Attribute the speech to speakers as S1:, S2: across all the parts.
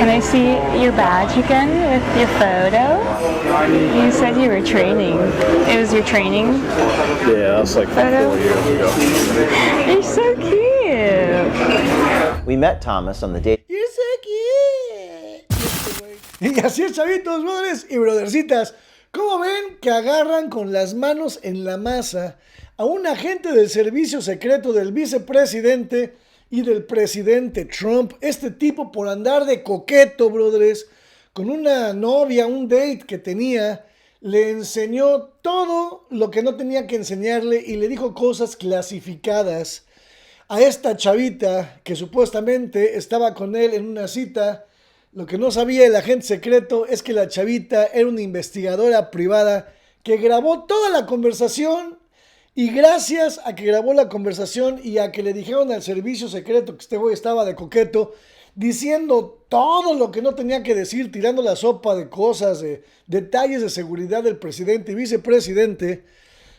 S1: Can I see your badge again with your photo? You said you were training. It was your training?
S2: Yeah, that's like 4 years ago.
S1: You're so cute.
S3: We met Thomas on the date.
S4: You're so cute. Y así es, chavitos, brothers y brothercitas. ¿Cómo ven que agarran con las manos en la masa a un agente del servicio secreto del vicepresidente y del presidente Trump? Este tipo, por andar de coqueto, brothers, con una novia, un date que tenía, le enseñó todo lo que no tenía que enseñarle y le dijo cosas clasificadas a esta chavita que supuestamente estaba con él en una cita. Lo que no sabía el agente secreto es que la chavita era una investigadora privada que grabó toda la conversación, y gracias a que grabó la conversación y a que le dijeron al servicio secreto que este güey estaba de coqueto, diciendo todo lo que no tenía que decir, tirando la sopa de cosas, de detalles de seguridad del presidente y vicepresidente,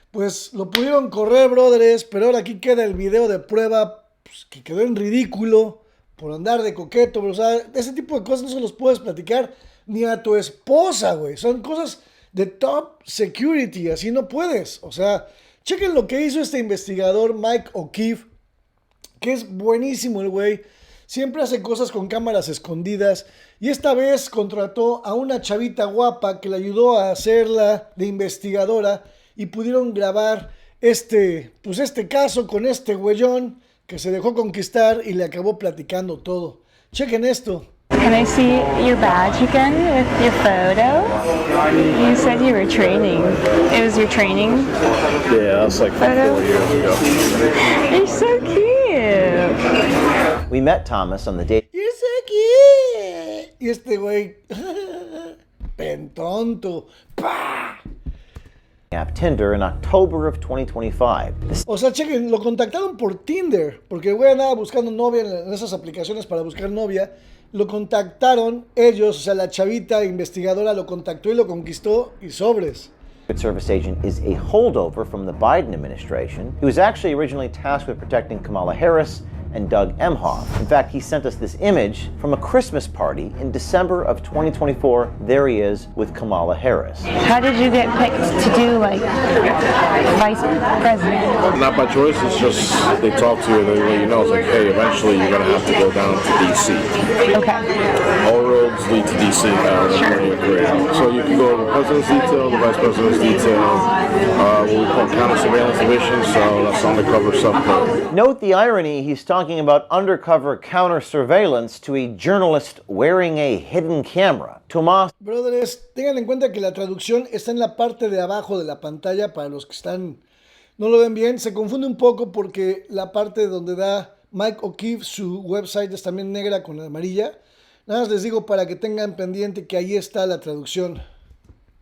S4: pues lo pudieron correr, brothers. Pero ahora aquí queda el video de prueba, pues, que quedó en ridículo por andar de coqueto, bro. O sea, ese tipo de cosas no se los puedes platicar ni a tu esposa, güey. Son cosas de top security, así no puedes. O sea, chequen lo que hizo este investigador Mike O'Keefe, que es buenísimo el güey. Siempre hace cosas con cámaras escondidas, y esta vez contrató a una chavita guapa que le ayudó a hacerla de investigadora, y pudieron grabar este caso con este güeyón que se dejó conquistar y le acabó platicando todo. Chequen esto.
S1: Can I see your badge again with your photo? You said you were training. It was your training?
S2: Yeah, that's like 4 years ago.
S1: You're so cute.
S3: We met Thomas on the date.
S4: You're so cute. Y este güey, pentonto. ¡Pah!
S3: App Tinder in October of 2025.
S4: O sea, chequen, lo contactaron por Tinder, porque el güey andaba buscando novia en esas aplicaciones para buscar novia. Lo contactaron ellos, o sea, la chavita investigadora lo contactó y lo conquistó, y sobres.
S3: Secret Service agent is a holdover from the Biden administration. He was actually originally tasked with protecting Kamala Harris and Doug Emhoff. In fact, he sent us this image from a Christmas party in December of 2024. There he is with Kamala Harris.
S1: How did you get picked to do, like, vice president?
S2: Not by choice, it's just they talk to you and they let you know. It's like, hey, eventually you're going to have to go down to D.C.
S1: Okay.
S2: All roads lead to D.C. now when you're Corrido. So you can go to the president's detail, the vice president's detail, what we call counter surveillance division, so that's undercover stuff.
S3: Note the irony, he's talking about undercover counter surveillance to a journalist wearing a hidden camera. Tomás.
S4: Brothers, tengan en cuenta que la traducción está en la parte de abajo de la pantalla. Para los que no lo ven bien, se confunde un poco porque la parte donde da Mike O'Keefe su website es también negra con la amarilla. Nada más les digo para que tengan pendiente que ahí está la traducción.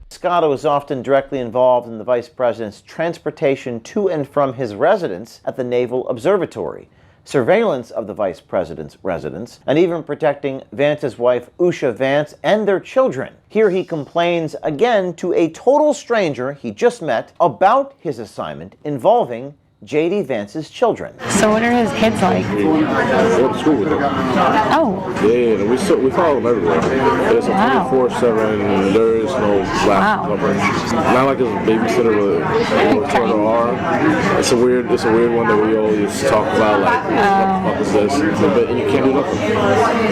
S3: Scotto is often directly involved in the vice president's transportation to and from his residence at the Naval Observatory, surveillance of the vice president's residence, and even protecting Vance's wife, Usha Vance, and their children. Here he complains again to a total stranger he just met about his assignment involving J.D. Vance's children.
S1: So what are his kids like?
S2: I go to school with them.
S1: Oh.
S2: Yeah, we follow them everywhere. It's a 24/7. There is no black coverage. Not like it's a babysitter with a R. It's a weird one that we always talk about. Like, what the fuck is this? And you can't do nothing.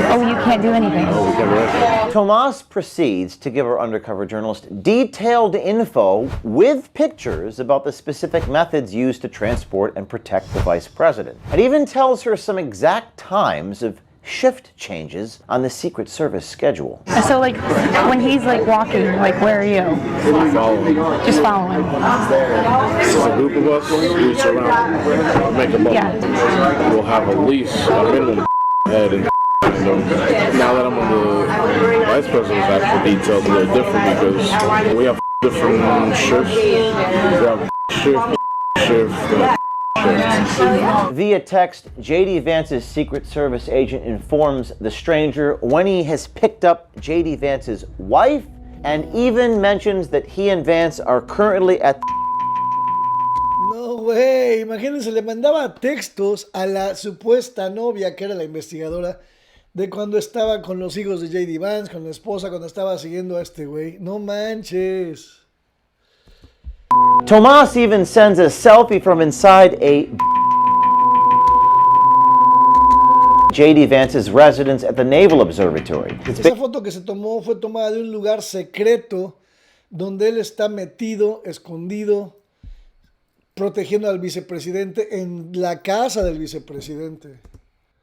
S1: Oh, you can't do anything.
S2: No, we can't do anything.
S3: Tomas proceeds to give our undercover journalist detailed info with pictures about the specific methods used to transport and protect the vice president. It even tells her some exact times of shift changes on the Secret Service schedule.
S1: So, like, when he's, like, walking, like, where are you?
S2: Follow him.
S1: Just following.
S2: This is a group of us. We surround, make a bubble.
S1: Yeah.
S2: We'll have at least a minimum head and now that I'm on the vice president's actual details, a little different because we have different shifts. We have shift.
S3: Via text, J.D. Vance's Secret Service agent informs the stranger when he has picked up J.D. Vance's wife, and even mentions that he and Vance are currently at...
S4: No, güey, imagínense, le mandaba textos a la supuesta novia, que era la investigadora, de cuando estaba con los hijos de J.D. Vance, con la esposa, cuando estaba siguiendo a este güey. No manches.
S3: Tomás even sends a selfie from inside a J.D. Vance's residence at the Naval Observatory.
S4: Esa foto que se tomó fue tomada de un lugar secreto donde él está metido, escondido, protegiendo al vicepresidente en la casa del vicepresidente.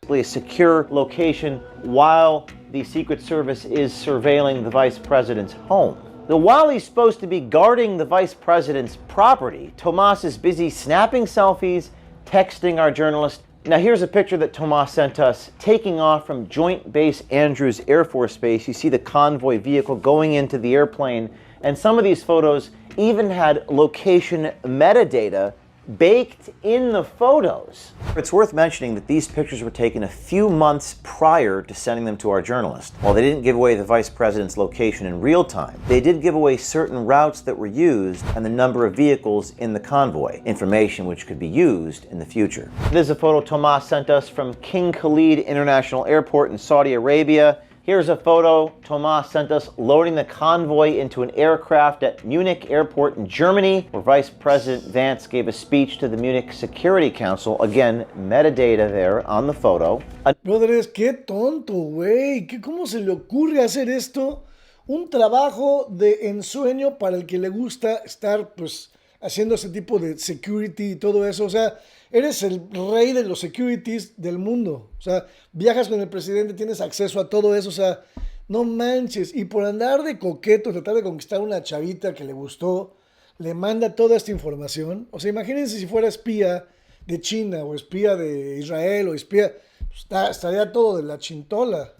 S3: A secure location while the Secret Service is surveilling the vice president's home. Now, while he's supposed to be guarding the vice president's property, Tomás is busy snapping selfies, texting our journalist. Now, here's a picture that Tomás sent us taking off from Joint Base Andrews Air Force Base. You see the convoy vehicle going into the airplane, and some of these photos even had location metadata baked in the photos. It's worth mentioning that these pictures were taken a few months prior to sending them to our journalist. While they didn't give away the vice president's location in real time, they did give away certain routes that were used and the number of vehicles in the convoy, information which could be used in the future. This is a photo Tomás sent us from King Khalid International Airport in Saudi Arabia. Here's a photo Tomás sent us loading the convoy into an aircraft at Munich Airport in Germany, where Vice President Vance gave a speech to the Munich Security Council. Again, metadata there on the photo.
S4: Brothers, qué tonto, güey. ¿Cómo se le ocurre hacer esto? Un trabajo de ensueño para el que le gusta estar, pues, haciendo ese tipo de security y todo eso. O sea, eres el rey de los securities del mundo. O sea, viajas con el presidente, tienes acceso a todo eso. O sea, no manches. Y por andar de coqueto, tratar de conquistar a una chavita que le gustó, le manda toda esta información. O sea, imagínense si fuera espía de China o espía de Israel o espía, pues, estaría todo de la chintola.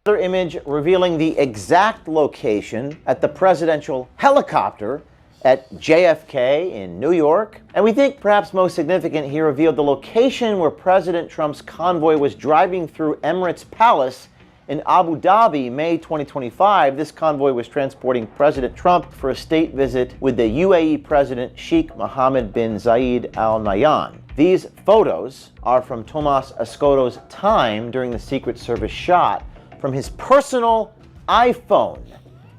S3: Another image revealing the exact location at the presidential helicopter at JFK in New York. And we think perhaps most significant, he revealed the location where President Trump's convoy was driving through Emirates Palace in Abu Dhabi, May 2025. This convoy was transporting President Trump for a state visit with the UAE President Sheikh Mohammed bin Zayed Al Nahyan. These photos are from Tomás Escoto's time during the Secret Service shot from his personal iPhone.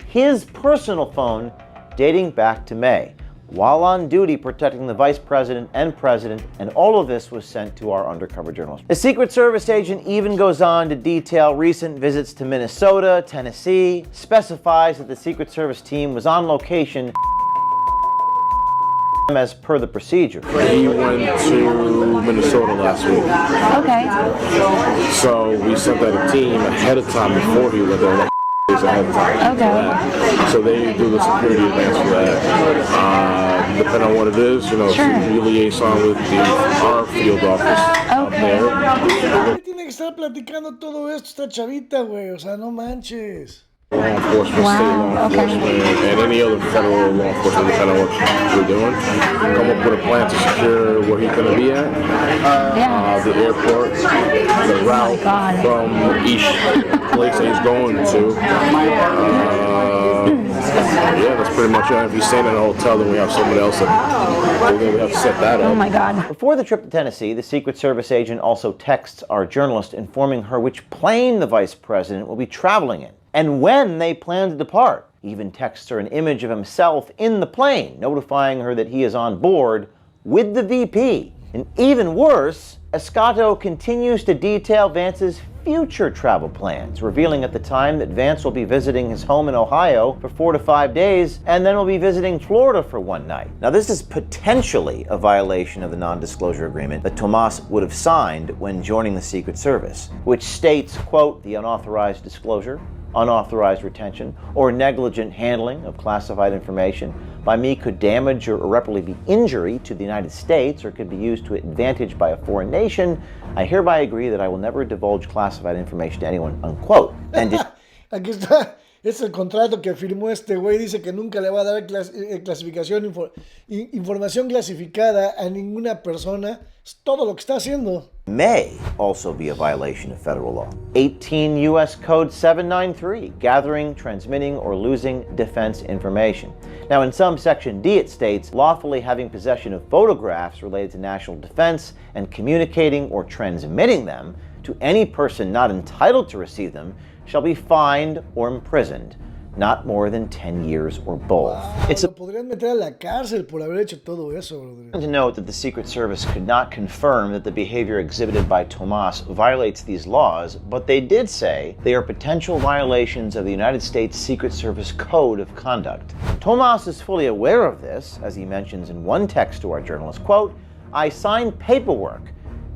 S3: His personal phone dating back to May, while on duty protecting the vice president and president, and all of this was sent to our undercover journalist. The Secret Service agent even goes on to detail recent visits to Minnesota, Tennessee, specifies that the Secret Service team was on location as per the procedure.
S2: He went to Minnesota last week.
S1: Okay.
S2: So we sent out a team ahead of time before he went there. Ahead of time.
S1: Okay.
S2: So they do the security advance for that. Depending on what it is, you know,
S1: Sure.
S2: you liaison with our field office out there.
S4: Tiene que estar platicando todo esto esta chavita, güey. O sea, no manches.
S2: Law enforcement,
S1: Wow,
S2: state law
S1: okay.
S2: enforcement, and any other federal law enforcement, depending on what we're doing. Come up with a plan to secure where he's going to be at,
S1: Yeah.
S2: the airport, the route
S1: God.
S2: from each place that he's going to. Yeah, that's pretty much it. If he's staying in a hotel, then we have someone else that we have to set that up.
S1: Oh my God.
S3: Before the trip to Tennessee, the Secret Service agent also texts our journalist informing her which plane the vice president will be traveling in and when they plan to depart. He even texts her an image of himself in the plane, notifying her that he is on board with the VP. And even worse, Escoto continues to detail Vance's future travel plans, revealing at the time that Vance will be visiting his home in Ohio for 4 to 5 days and then will be visiting Florida for one night. Now, this is potentially a violation of the non-disclosure agreement that Tomás would have signed when joining the Secret Service, which states, quote, the unauthorized disclosure, unauthorized retention, or negligent handling of classified information by me could damage or irreparably be injury to the United States or could be used to advantage by a foreign nation. I hereby agree that I will never divulge classified information to anyone, unquote. And
S4: Aquí está. Es el contrato que firmó este güey. Dice que nunca le va a dar clasificación, información clasificada a ninguna persona. Es todo lo que está haciendo.
S3: may also be a violation of federal law. 18 U.S. Code 793, gathering, transmitting, or losing defense information. Now, in some Section D, it states, lawfully having possession of photographs related to national defense and communicating or transmitting them to any person not entitled to receive them shall be fined or imprisoned, not more than 10 years or both.
S4: Wow,
S3: It's
S4: lo podrían meter a la cárcel por haber hecho todo eso, brother.
S3: important to note that the Secret Service could not confirm that the behavior exhibited by Tomas violates these laws, but they did say they are potential violations of the United States Secret Service Code of Conduct. Tomas is fully aware of this, as he mentions in one text to our journalist, quote, "I sign paperwork,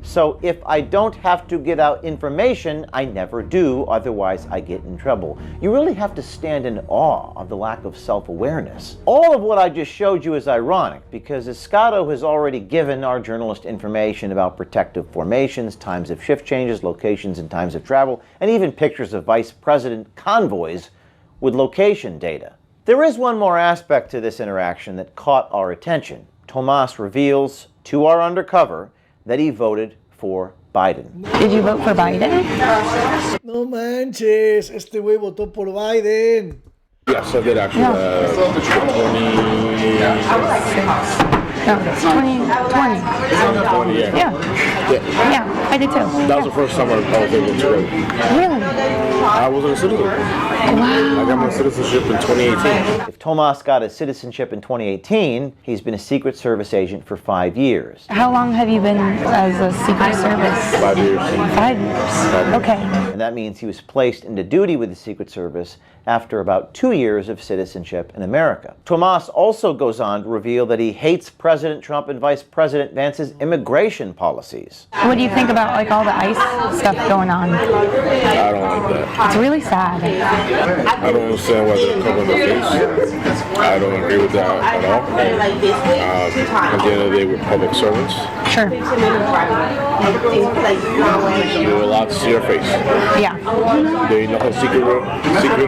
S3: so if I don't have to get out information, I never do, otherwise I get in trouble." You really have to stand in awe of the lack of self-awareness. All of what I just showed you is ironic, because Escato has already given our journalist information about protective formations, times of shift changes, locations and times of travel, and even pictures of Vice President convoys with location data. There is one more aspect to this interaction that caught our attention. Tomas reveals to our undercover that he voted for Biden.
S1: Did you vote for Biden?
S4: No manches, este güey votó por Biden.
S2: Yes, I did actually.
S1: No, it's 2020.
S2: 20, yeah.
S1: Yeah, I did too.
S2: That was the first time I was able to vote.
S1: Really?
S2: I wasn't a citizen. I got my citizenship in 2018.
S3: If Tomas got his citizenship in 2018, he's been a Secret Service agent for 5 years.
S1: How long have you been as a Secret Service?
S2: 5 years.
S1: 5 years. Okay.
S3: And that means he was placed into duty with the Secret Service after about 2 years of citizenship in America. Tomas also goes on to reveal that he hates President Trump and Vice President Vance's immigration policies.
S1: What do you think about like all the ICE stuff going on?
S2: I don't like that.
S1: It's really sad.
S2: I don't understand why they're covering their face. I don't agree with that at all. At the end of the day, we're public servants.
S1: Sure.
S2: You're allowed to see our face.
S1: Yeah.
S2: There ain't nothing secret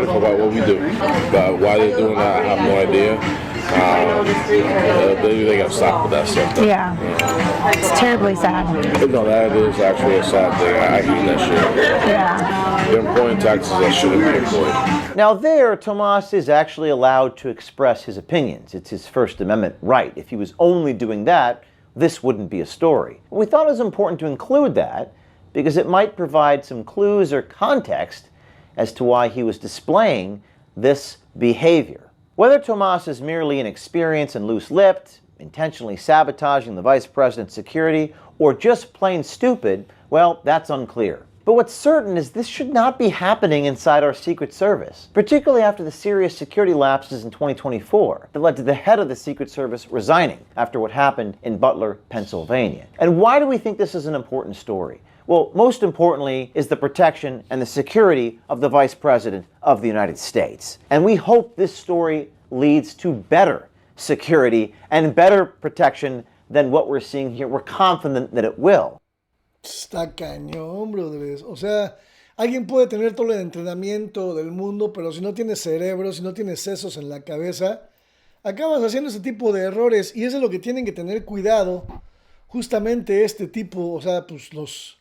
S2: about what we do. But why they're doing that, I have no idea. They got to stop with that stuff. Though.
S1: Yeah. It's terribly sad.
S2: No, that is actually a sad thing. I hate that shit.
S1: Yeah.
S2: They're employing taxes that shouldn't be employed.
S3: Now there, Tomas is actually allowed to express his opinions. It's his First Amendment right. If he was only doing that, this wouldn't be a story. We thought it was important to include that because it might provide some clues or context as to why he was displaying this behavior. Whether Tomas is merely inexperienced and loose-lipped, intentionally sabotaging the vice president's security, or just plain stupid, well, that's unclear. But what's certain is this should not be happening inside our Secret Service, particularly after the serious security lapses in 2024 that led to the head of the Secret Service resigning after what happened in Butler, Pennsylvania. And why do we think this is an important story? Well, most importantly is the protection and the security of the Vice President of the United States. And we hope this story leads to better security and better protection than what we're seeing here. We're confident that it will.
S4: Está cañón, brothers. O sea, alguien puede tener todo el entrenamiento del mundo, pero si no tienes cerebro, si no tienes sesos en la cabeza, acabas haciendo ese tipo de errores. Y eso es lo que tienen que tener cuidado justamente este tipo, o sea, pues los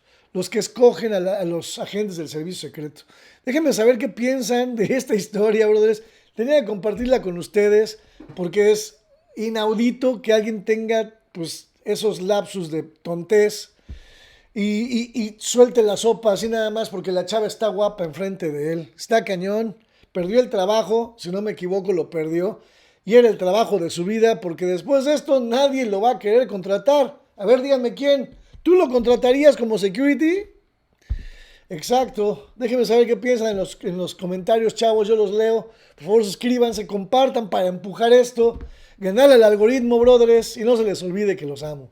S4: que escogen a los agentes del Servicio Secreto. Déjenme saber qué piensan de esta historia, brothers. Tenía que compartirla con ustedes porque es inaudito que alguien tenga pues esos lapsus de tontez y suelte la sopa así nada más porque la chava está guapa enfrente de él. Está cañón. Perdió el trabajo, si no me equivoco lo perdió. Y era el trabajo de su vida porque después de esto nadie lo va a querer contratar. A ver, díganme quién. ¿Tú lo contratarías como security? Exacto. Déjenme saber qué piensan en los comentarios, chavos. Yo los leo. Por favor, suscríbanse, compartan para empujar esto. Ganarle al algoritmo, brothers. Y no se les olvide que los amo.